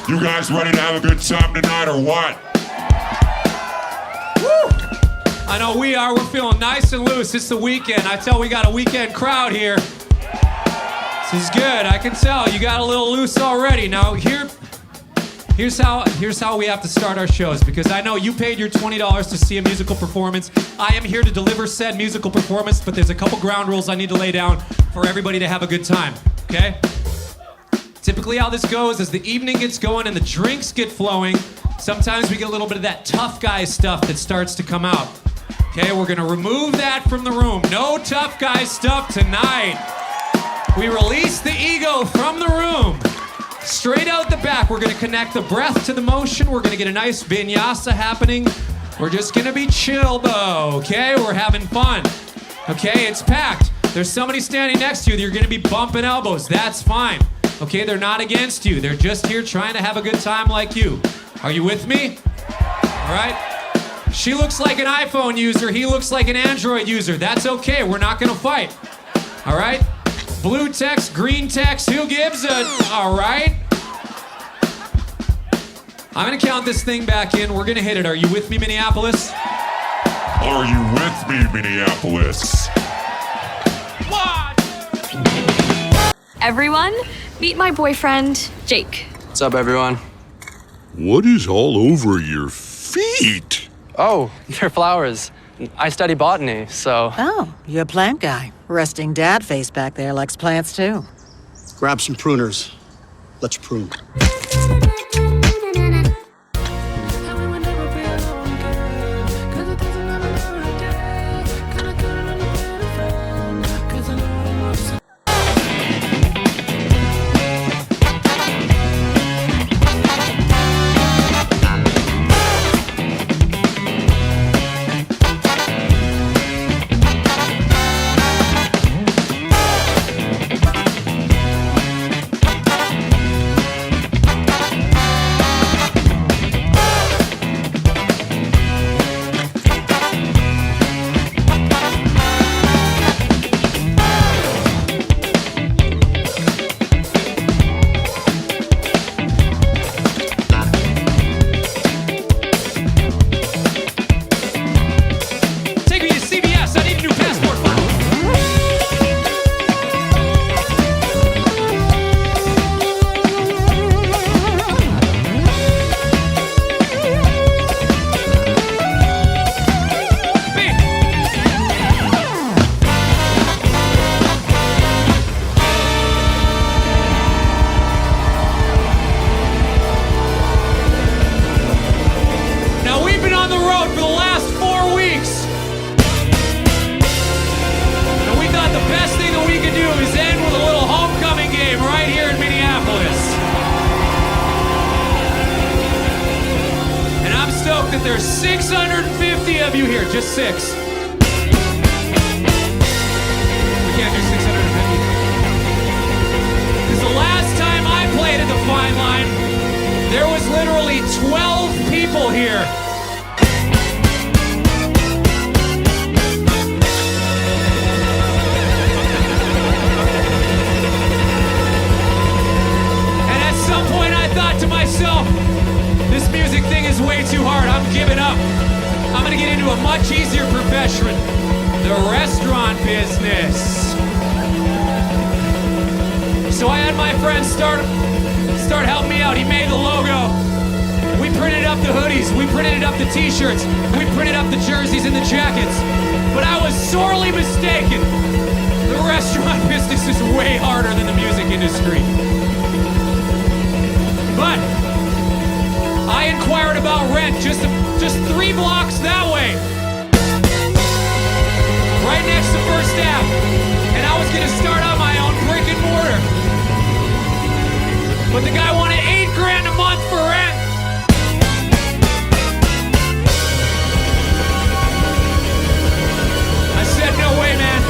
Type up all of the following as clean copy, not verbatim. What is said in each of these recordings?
You guys ready to have a good time tonight or what? Woo! I know we are. We're feeling nice and loose. It's the weekend. I tell we got a weekend crowd here. This is good. I can tell you got a little loose already. Now here's how we have to start our shows, because I know you paid your $20 to see a musical performance. I am here to deliver said musical performance, but there's a couple ground rules I need to lay down for everybody to have a good time, okay? Typically how this goes is the evening gets going and the drinks get flowing. Sometimes we get a little bit of that tough guy stuff that starts to come out. Okay, we're gonna remove that from the room. No tough guy stuff tonight. We release the ego from the room. Straight out the back, we're gonna connect the breath to the motion. We're gonna get a nice vinyasa happening. We're just gonna be chill though, okay? We're having fun. Okay, it's packed. There's somebody standing next to you that you're gonna be bumping elbows. That's fine. Okay, they're not against you. They're just here trying to have a good time like you. Are you with me? All right? She looks like an iPhone user. He looks like an Android user. That's okay. We're not gonna fight. All right? Blue text, green text, who gives a... All right? I'm gonna count this thing back in. We're gonna hit it. Are you with me, Minneapolis? Are you with me, Minneapolis? Everyone, meet my boyfriend, Jake. What's up, everyone? What is all over your feet? Oh, they're flowers. I study botany, so... Oh, you're a plant guy. Resting dad face back there likes plants, too. Grab some pruners. Let's prune. There's 650 of you here, just 6. We can't do 650. Because the last time I played at the Fine Line, there was literally 12 people here. And at some point I thought to myself, this music thing is way too hard. I'm giving up. I'm gonna get into a much easier profession, the restaurant business. So I had my friend start helping me out. He made the logo. We printed up the hoodies. We printed up the t-shirts. We printed up the jerseys and the jackets. But I was sorely mistaken. The restaurant business is way harder than the music industry. But I inquired about rent just 3 blocks that way, right next to First Ave, and I was gonna start out my own brick and mortar. But the guy wanted $8 grand a month for rent. I said, no way, man.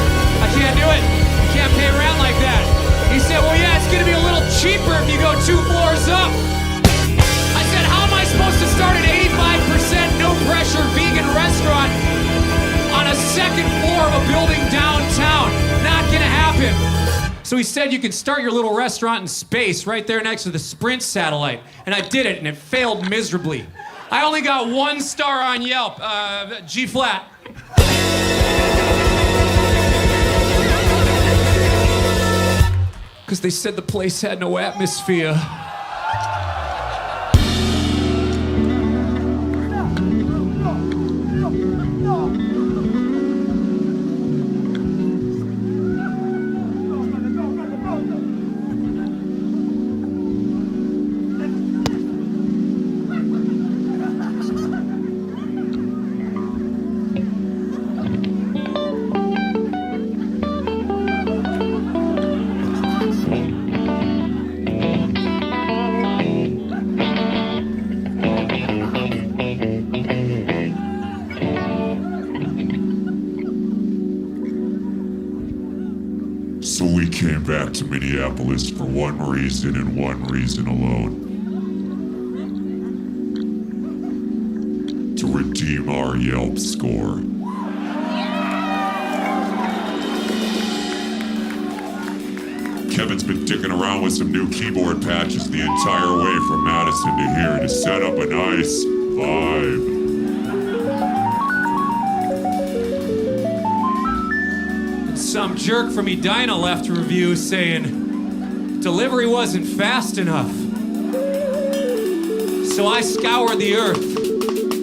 I can't do it. I can't pay rent like that. He said, well, yeah, it's gonna be a little cheaper if you go 2 floors up. I said, how am I supposed to start an 85% no pressure vegan restaurant on a 2nd floor of a building downtown? Not gonna happen. So he said you can start your little restaurant in space right there next to the Sprint satellite. And I did it, and it failed miserably. I only got 1 star on Yelp, G flat. Because they said the place had no atmosphere. So we came back to Minneapolis for one reason and one reason alone. To redeem our Yelp score. Kevin's been dicking around with some new keyboard patches the entire way from Madison to here to set up a nice vibe. Some jerk from Edina left a review saying delivery wasn't fast enough. So I scoured the earth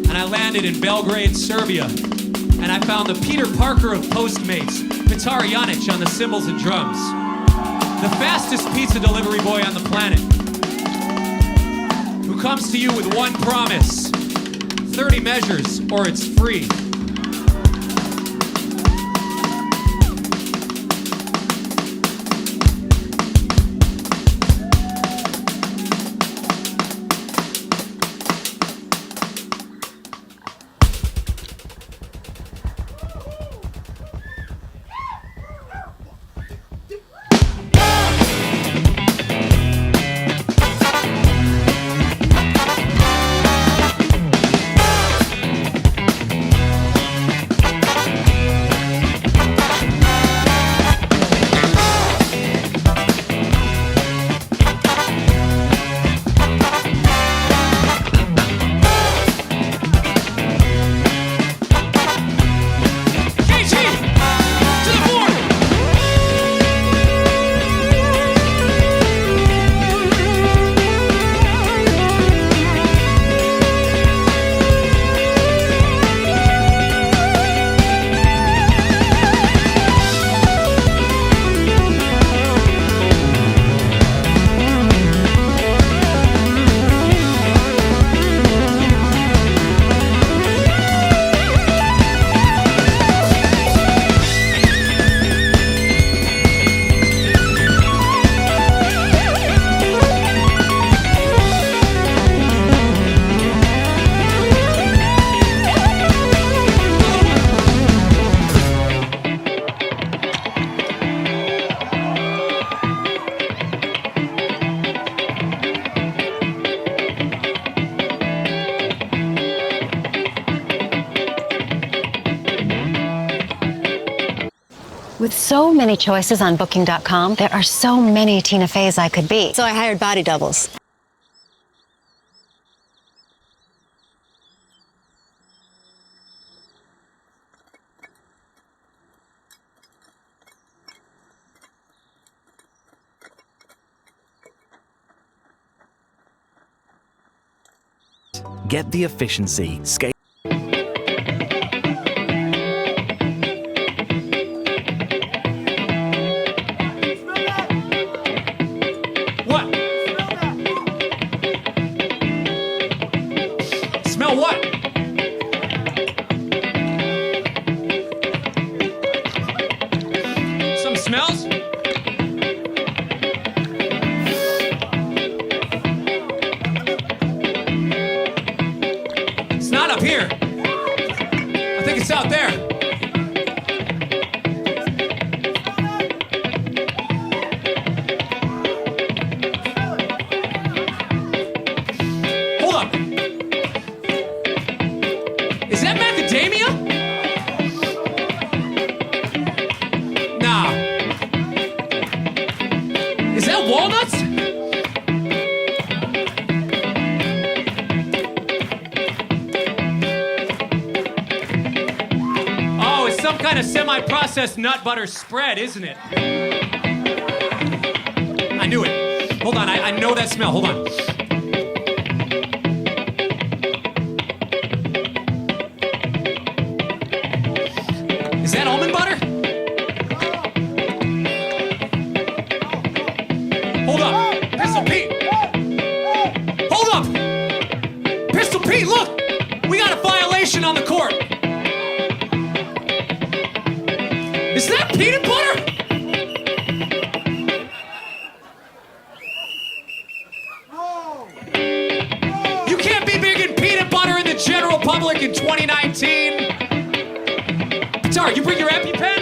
and I landed in Belgrade, Serbia. And I found the Peter Parker of Postmates, Petar Janic on the cymbals and drums. The fastest pizza delivery boy on the planet. Who comes to you with one promise: 30 measures or it's free. With so many choices on Booking.com, there are so many Tina Feys I could be. So I hired body doubles. Get the efficiency, scale. What? Smell what? Some smells? It's not up here. I think it's out there. Hold up. Is that macadamia? Nah. Is that walnuts? Oh, it's some kind of semi-processed nut butter spread, isn't it? I knew it. Hold on, I know that smell. Hold on. Is that almond butter? Hold up. Pistol Pete. Hold up. Pistol Pete, look. We got a violation on the court. Is that peanut butter? You can't be big in peanut butter in the general public in 2019. Sorry, you bring your EpiPen?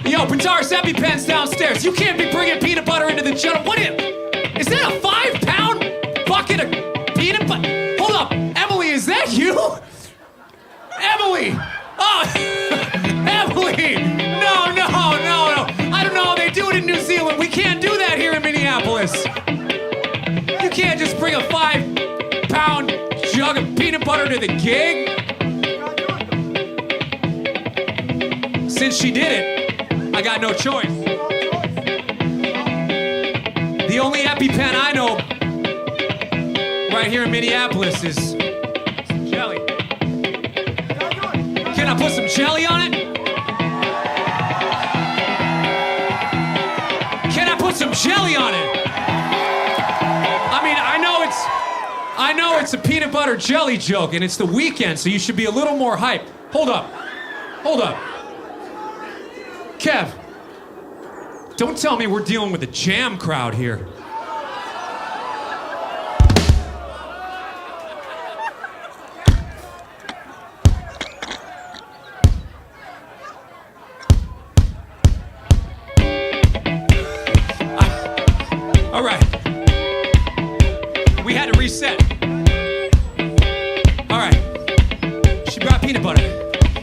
Yo, Pataris EpiPen's downstairs. You can't be bringing peanut butter into the general. What is that a 5-pound bucket of peanut butter? Hold up, Emily, is that you? Emily! Oh, Emily! No. I don't know. They do it in New Zealand. We can't do that here in Minneapolis. You can't just bring a 5-pound jug of peanut butter to the gig. Since she did it, I got no choice. The only EpiPen I know right here in Minneapolis is some jelly. Can I put some jelly on it? Can I put some jelly on it? I mean, I know it's a peanut butter jelly joke, and it's the weekend, so you should be a little more hype. Hold up. Kev, don't tell me we're dealing with a jam crowd here. All right. We had to reset. All right. She brought peanut butter.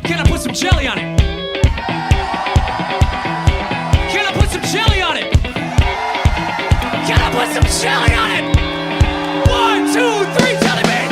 Can I put some jelly on it? Can I put some jelly on it? Can I put some jelly on it? 1, 2, 3, jelly bean!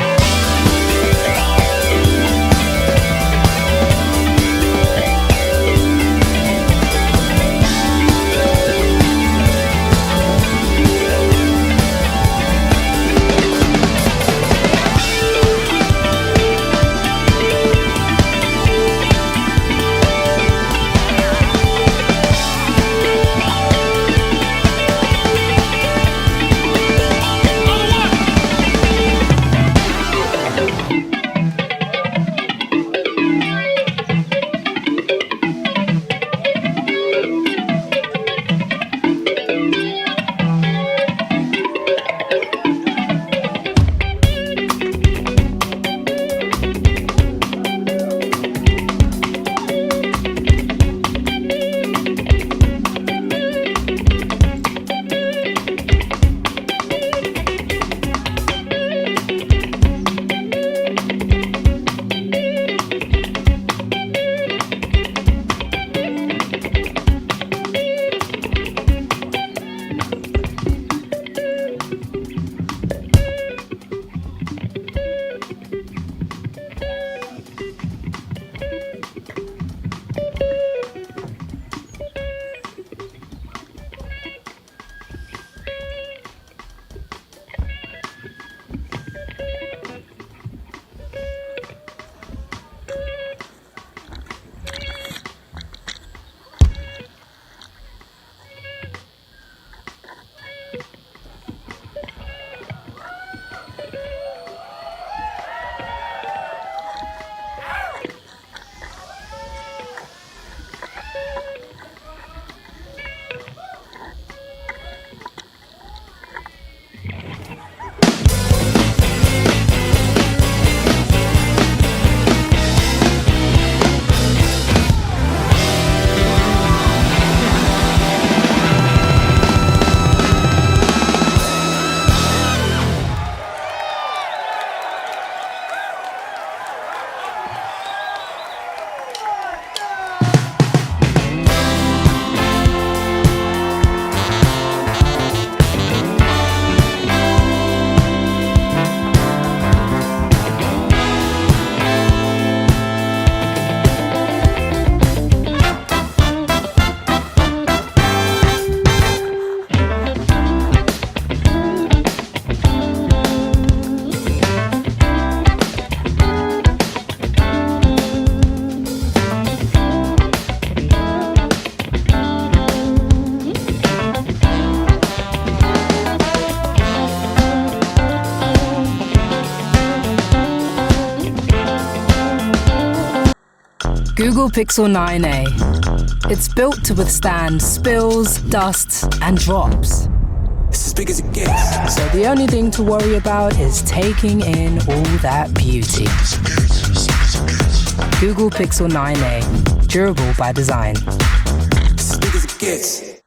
Google Pixel 9a. It's built to withstand spills, dust, and drops. It's as big as it gets. So the only thing to worry about is taking in all that beauty. Google Pixel 9a. Durable by design. It's as big as it gets.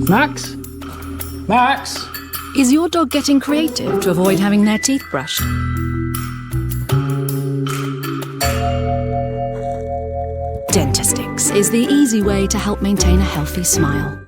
Max? Max? Is your dog getting creative to avoid having their teeth brushed? Dentistix is the easy way to help maintain a healthy smile.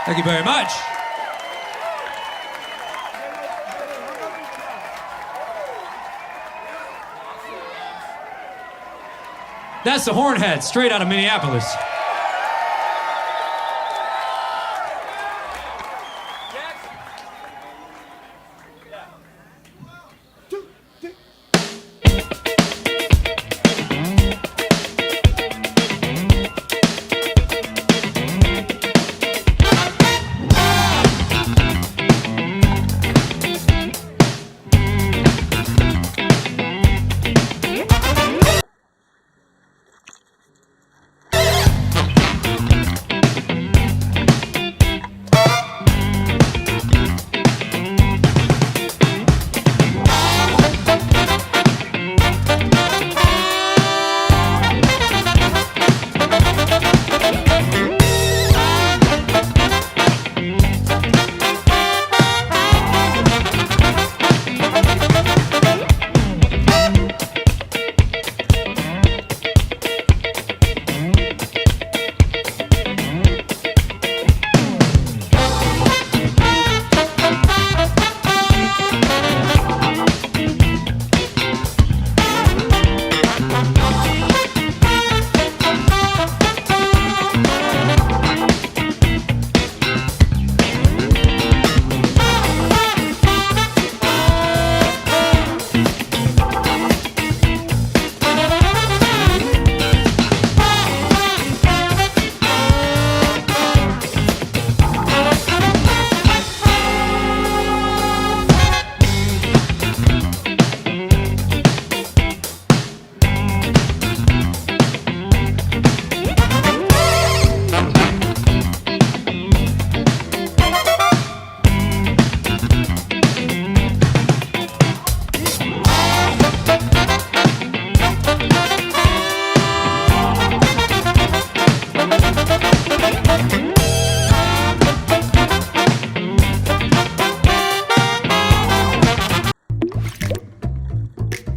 Thank you very much. That's the Hornhead, straight out of Minneapolis.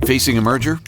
Facing a merger?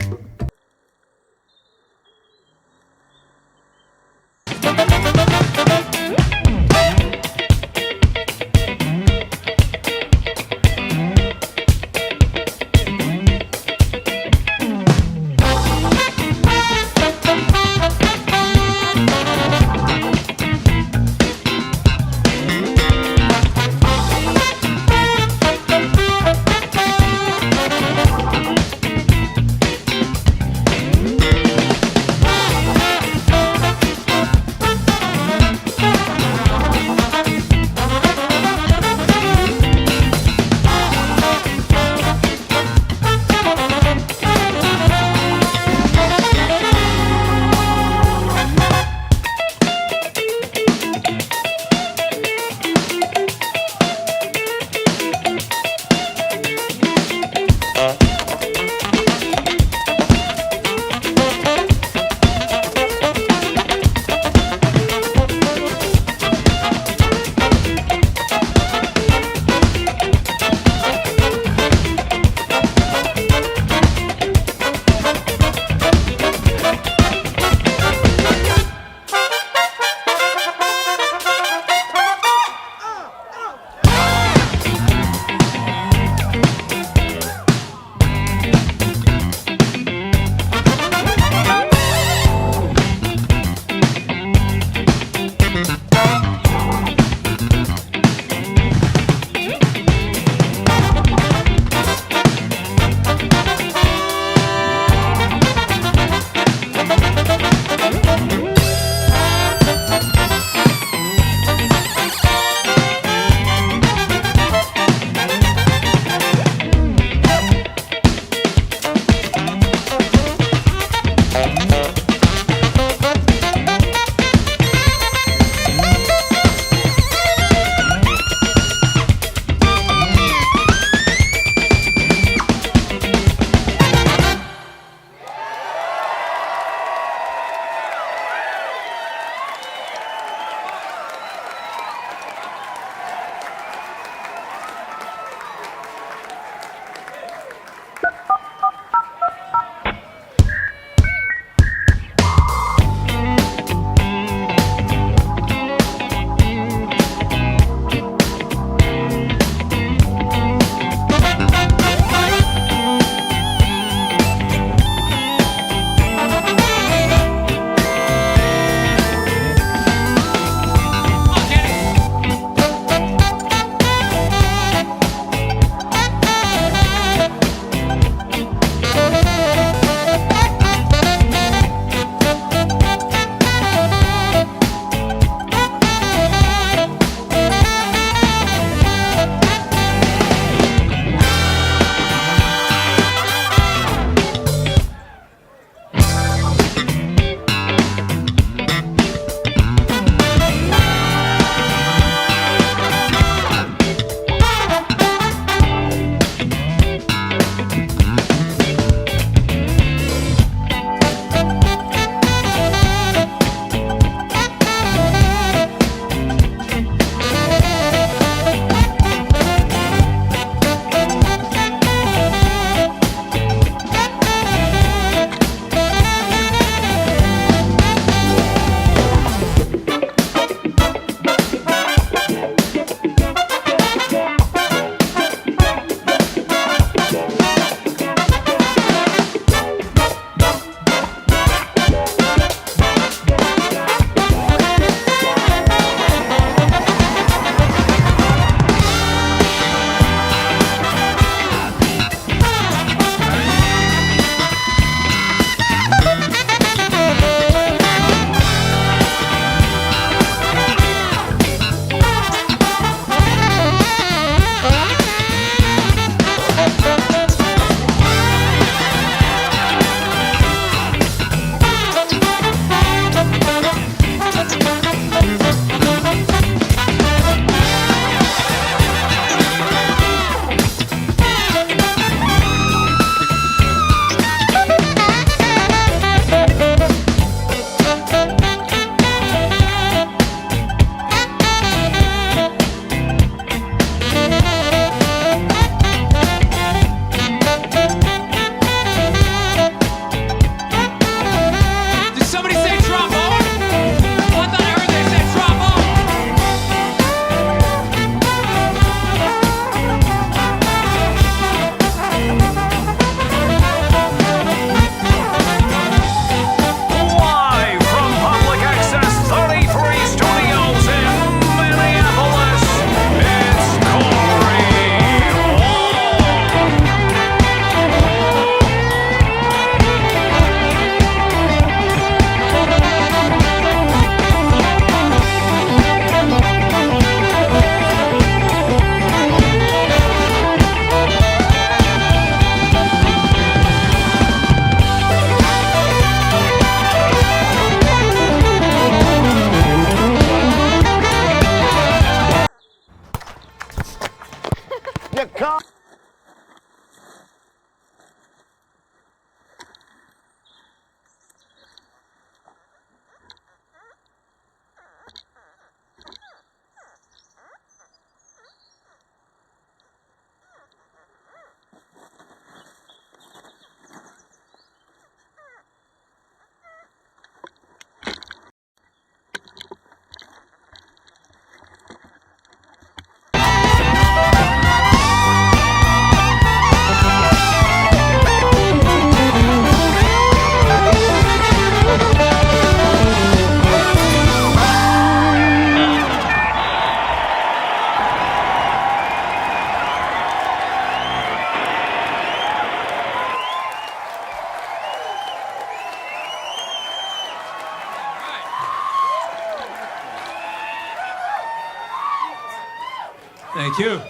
Thank you.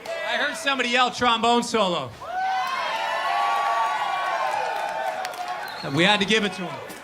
I heard somebody yell trombone solo. We had to give it to him.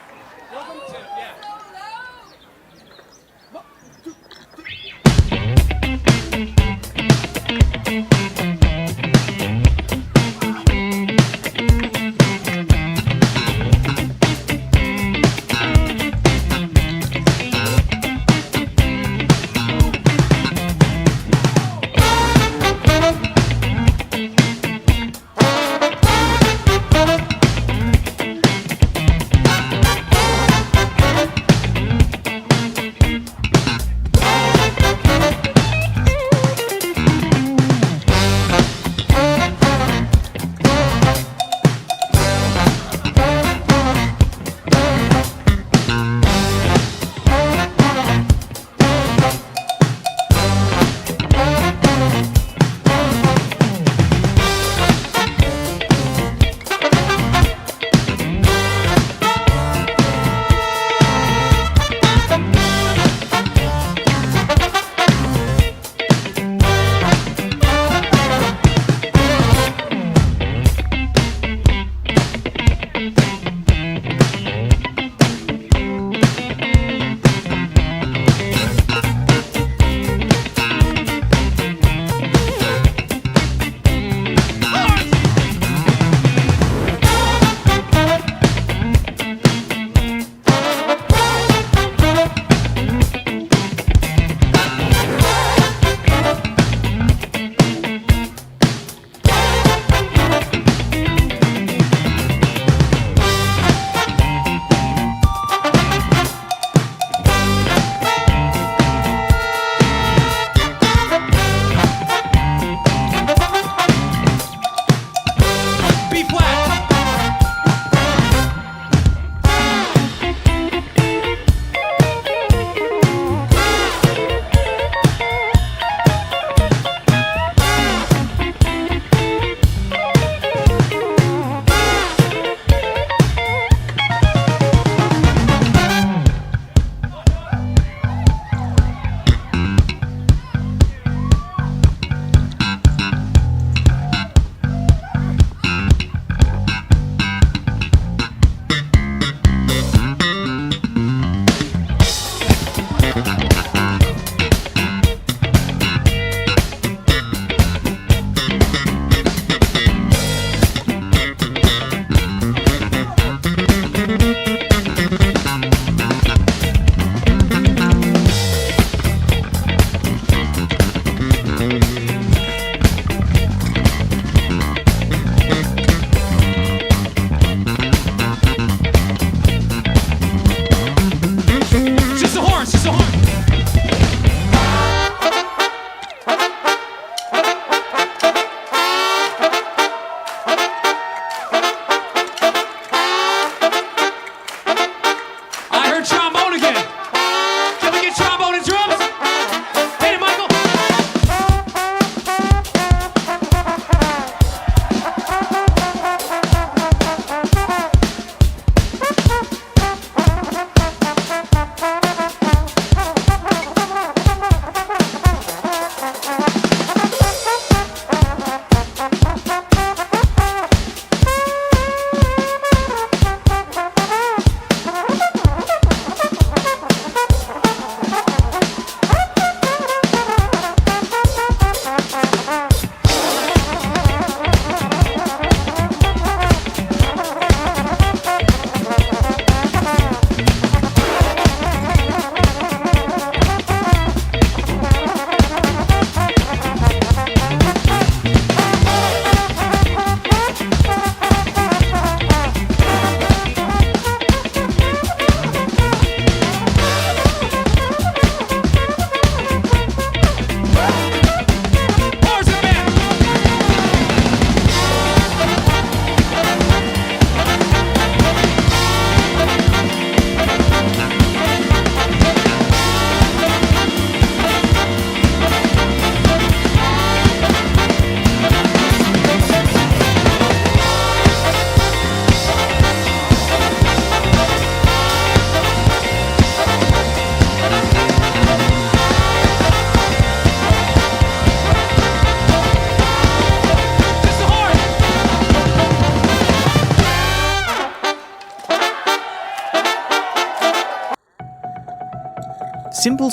Simple.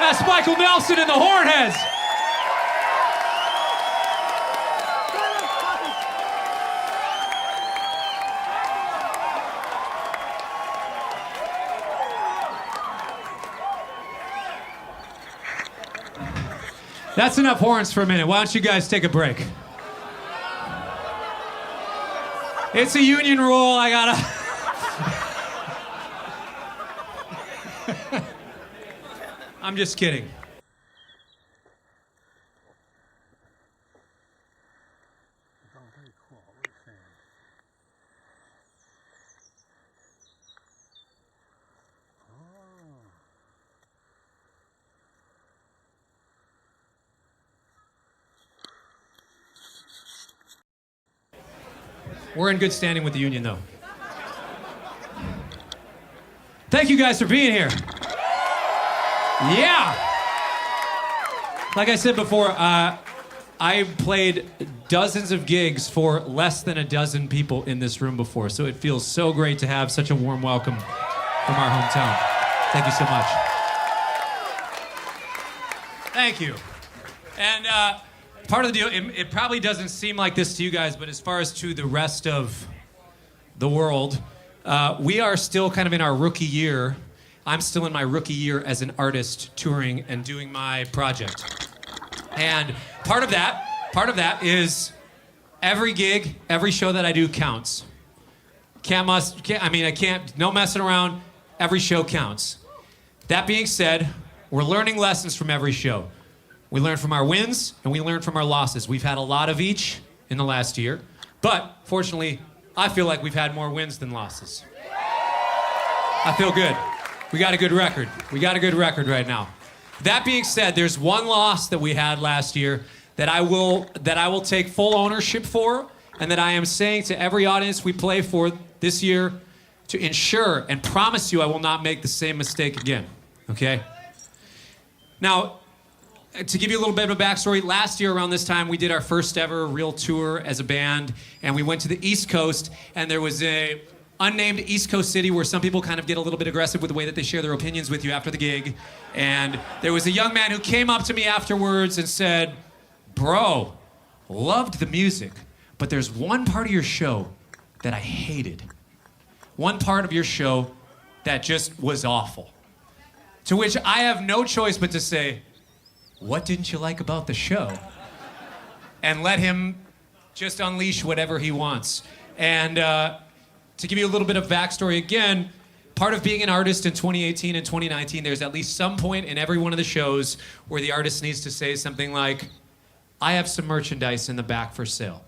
That's Michael Nelson and the Hornheads. That's enough horns for a minute. Why don't you guys take a break? It's a union rule. I gotta. I'm just kidding. We're in good standing with the union, though. Thank you guys for being here. Yeah! Like I said before, I played dozens of gigs for less than a dozen people in this room before, so it feels so great to have such a warm welcome from our hometown. Thank you so much. Thank you. And part of the deal, it probably doesn't seem like this to you guys, but as far as to the rest of the world, we are still kind of in our rookie year. I'm still in my rookie year as an artist, touring and doing my project. And part of that is every gig, every show that I do counts. I can't, no messing around, every show counts. That being said, we're learning lessons from every show. We learn from our wins and we learn from our losses. We've had a lot of each in the last year, but fortunately, I feel like we've had more wins than losses. I feel good. We got a good record. We got a good record right now. That being said, there's one loss that we had last year that I will take full ownership for, and that I am saying to every audience we play for this year to ensure and promise you I will not make the same mistake again, okay? Now, to give you a little bit of a backstory, last year around this time we did our first ever real tour as a band, and we went to the East Coast, and there was a unnamed East Coast city where some people kind of get a little bit aggressive with the way that they share their opinions with you after the gig. And there was a young man who came up to me afterwards and said, "Bro, loved the music, but there's one part of your show that I hated. One part of your show that just was awful." To which I have no choice but to say, "What didn't you like about the show?" And let him just unleash whatever he wants. And to give you a little bit of backstory again, part of being an artist in 2018 and 2019, there's at least some point in every one of the shows where the artist needs to say something like, "I have some merchandise in the back for sale."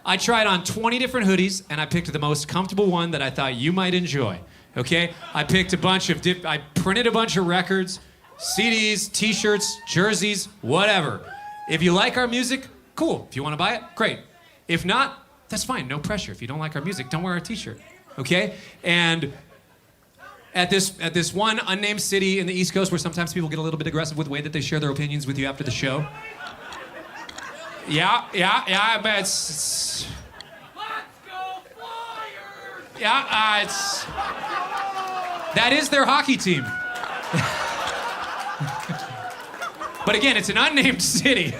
I tried on 20 different hoodies, and I picked the most comfortable one that I thought you might enjoy. Okay? I picked a bunch of I printed a bunch of records, CDs, t-shirts, jerseys, whatever. If you like our music, cool. If you want to buy it, great. If not, that's fine. No pressure. If you don't like our music, don't wear our t-shirt. Okay? And at this one unnamed city in the East Coast where sometimes people get a little bit aggressive with the way that they share their opinions with you after the show. Yeah, I bet it's... Let's go Flyers! Yeah, it's... That is their hockey team. But again, it's an unnamed city.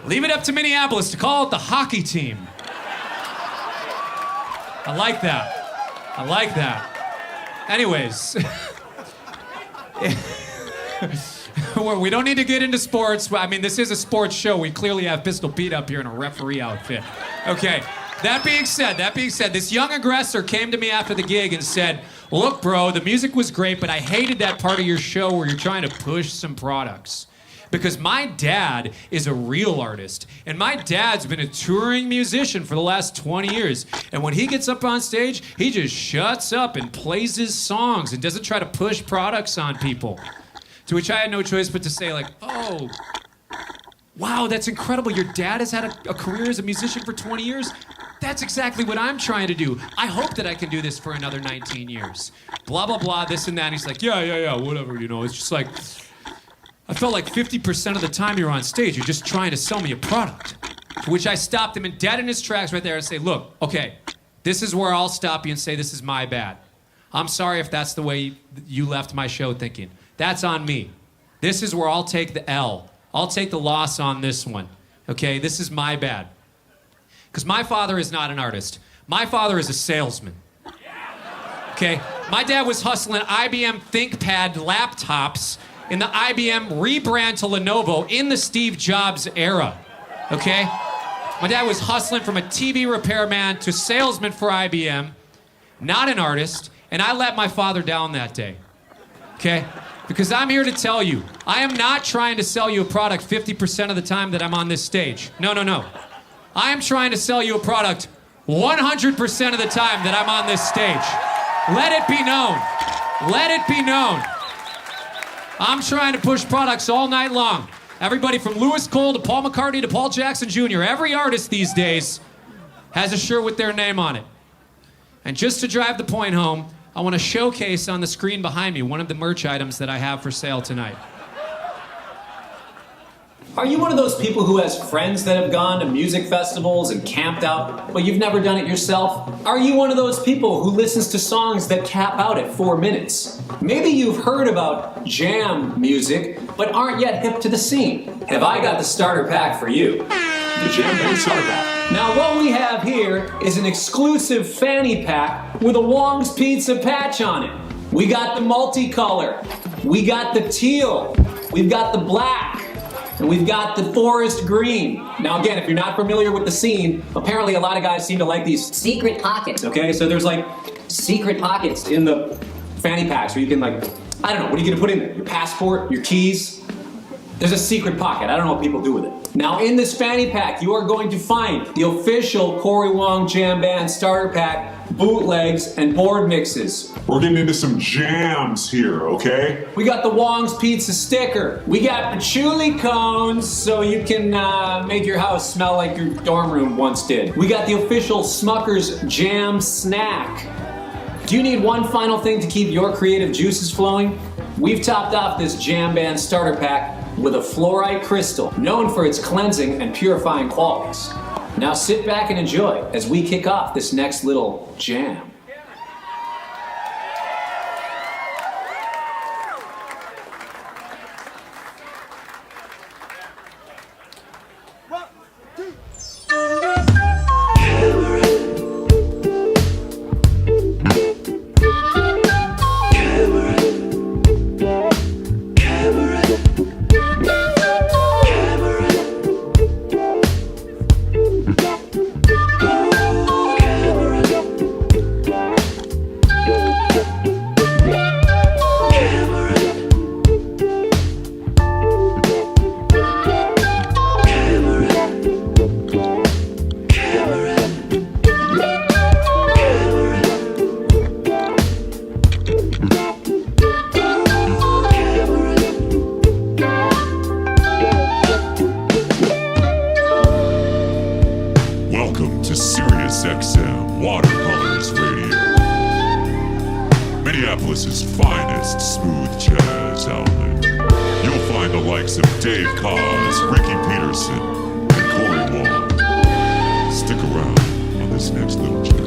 Leave it up to Minneapolis to call it the hockey team. I like that. Anyways. We don't need to get into sports. I mean, this is a sports show. We clearly have Pistol Pete up here in a referee outfit. Okay. That being said, this young aggressor came to me after the gig and said, look, bro, the music was great, but I hated that part of your show where you're trying to push some products. Because my dad is a real artist, and my dad's been a touring musician for the last 20 years. And when he gets up on stage, he just shuts up and plays his songs and doesn't try to push products on people. To which I had no choice but to say, like, oh, wow, that's incredible. Your dad has had a career as a musician for 20 years? That's exactly what I'm trying to do. I hope that I can do this for another 19 years. Blah, blah, blah, this and that. And he's like, yeah, whatever, you know. It's just like, I felt like 50% of the time you're on stage, you're just trying to sell me a product. To which I stopped him dead in his tracks right there and say, look, okay, this is where I'll stop you and say this is my bad. I'm sorry if that's the way you left my show thinking. That's on me. This is where I'll take the L. I'll take the loss on this one. Okay, this is my bad. Because my father is not an artist. My father is a salesman. Okay, my dad was hustling IBM ThinkPad laptops in the IBM rebrand to Lenovo in the Steve Jobs era. Okay? My dad was hustling from a TV repairman to salesman for IBM, not an artist, and I let my father down that day. Okay? Because I'm here to tell you, I am not trying to sell you a product 50% of the time that I'm on this stage. No. I am trying to sell you a product 100% of the time that I'm on this stage. Let it be known. Let it be known. I'm trying to push products all night long. Everybody from Louis Cole to Paul McCartney to Paul Jackson Jr., every artist these days has a shirt with their name on it. And just to drive the point home, I want to showcase on the screen behind me one of the merch items that I have for sale tonight. Are you one of those people who has friends that have gone to music festivals and camped out, but you've never done it yourself? Are you one of those people who listens to songs that cap out at 4 minutes? Maybe you've heard about jam music, but aren't yet hip to the scene. Have I got the starter pack for you? The Jam Band Starter Pack. Now what we have here is an exclusive fanny pack with a Wong's Pizza patch on it. We got the multicolor, we got the teal, we've got the black, and we've got the forest green. Now again, if you're not familiar with the scene, apparently a lot of guys seem to like these secret pockets, okay? So there's like secret pockets in the fanny packs where you can like, I don't know, what are you gonna put in there? Your passport, your keys? There's a secret pocket. I don't know what people do with it. Now in this fanny pack, you are going to find the official Cory Wong Jam Band Starter Pack, bootlegs, and board mixes. We're getting into some jams here, okay? We got the Wong's Pizza sticker. We got patchouli cones so you can make your house smell like your dorm room once did. We got the official Smucker's Jam Snack. Do you need one final thing to keep your creative juices flowing? We've topped off this Jam Band Starter Pack with a fluorite crystal, known for its cleansing and purifying qualities. Now sit back and enjoy as we kick off this next little jam. likes of Dave Cause, Ricky Peterson, and Cory Wong. Stick around on this next little chat.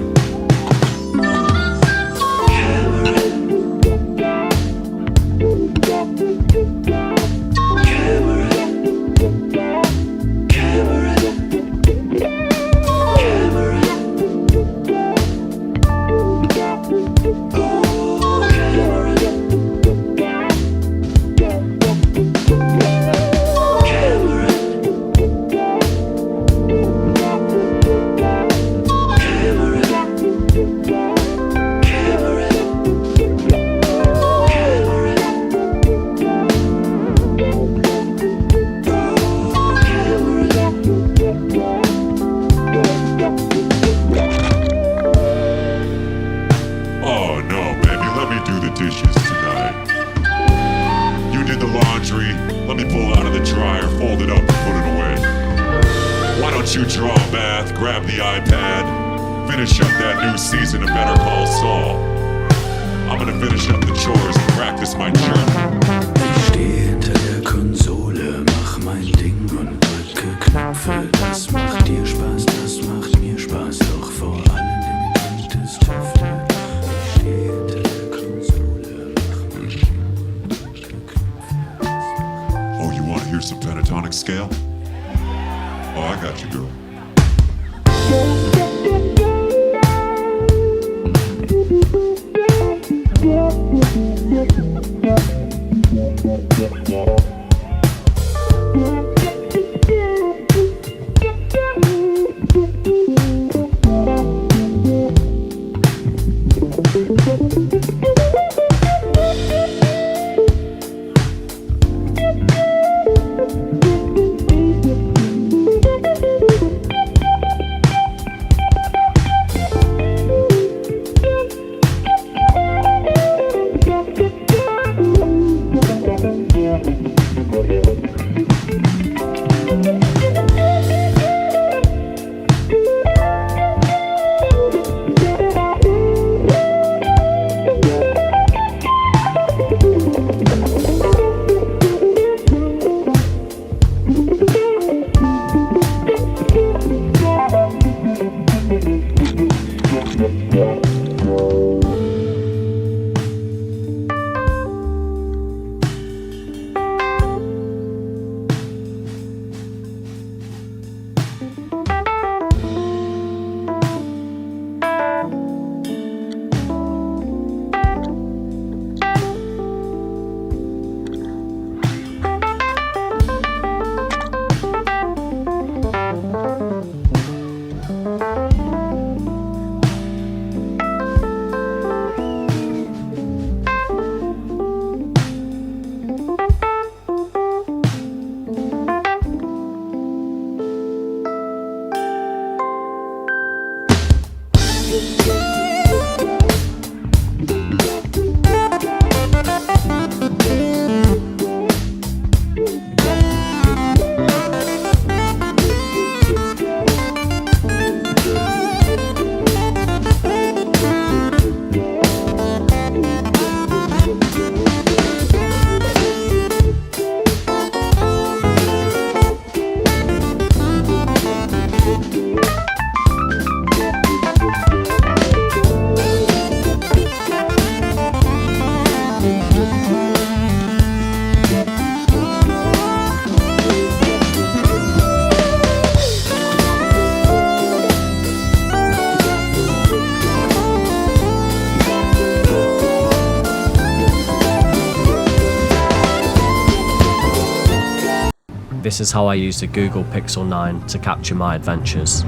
This is how I used the Google Pixel 9 to capture my adventures.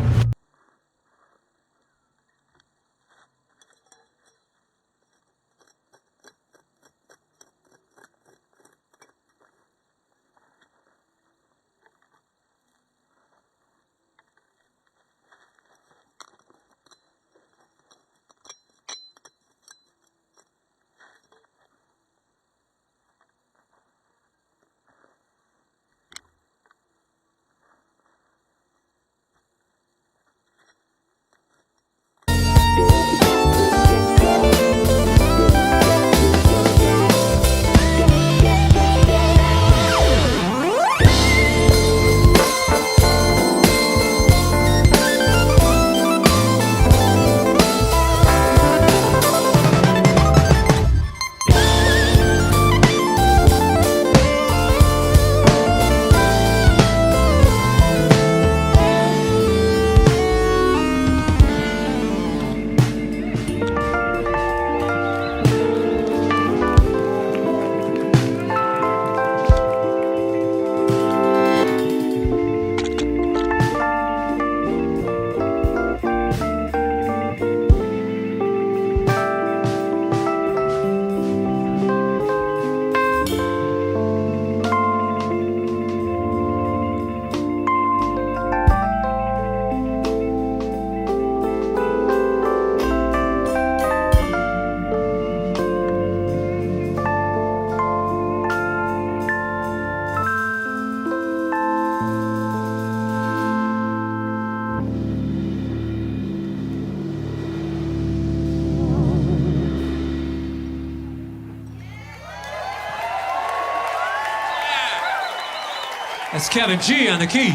That's Kevin G on the keys.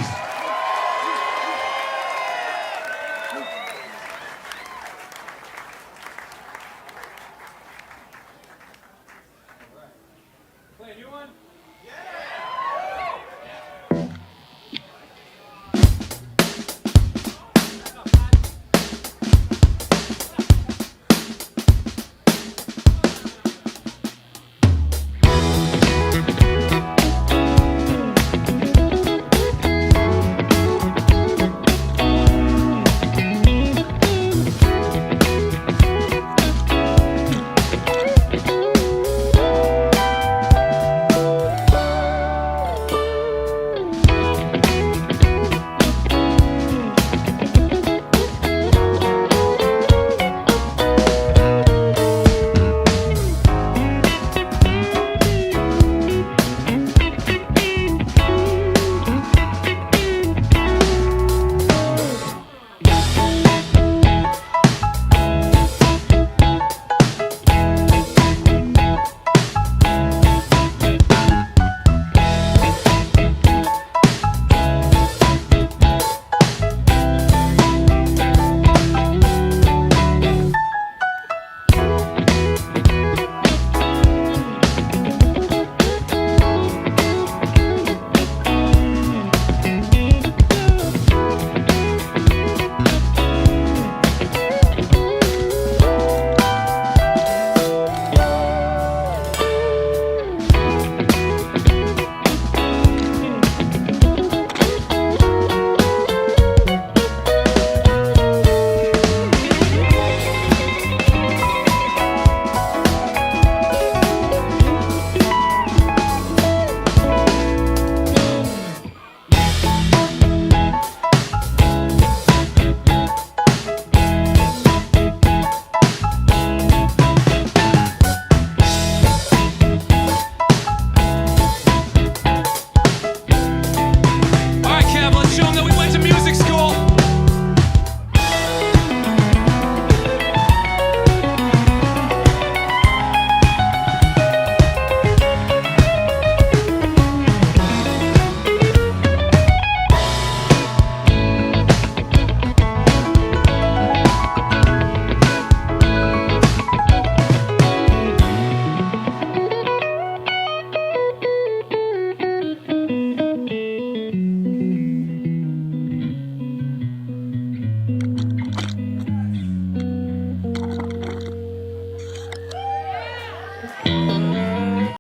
Play a new one? Yeah!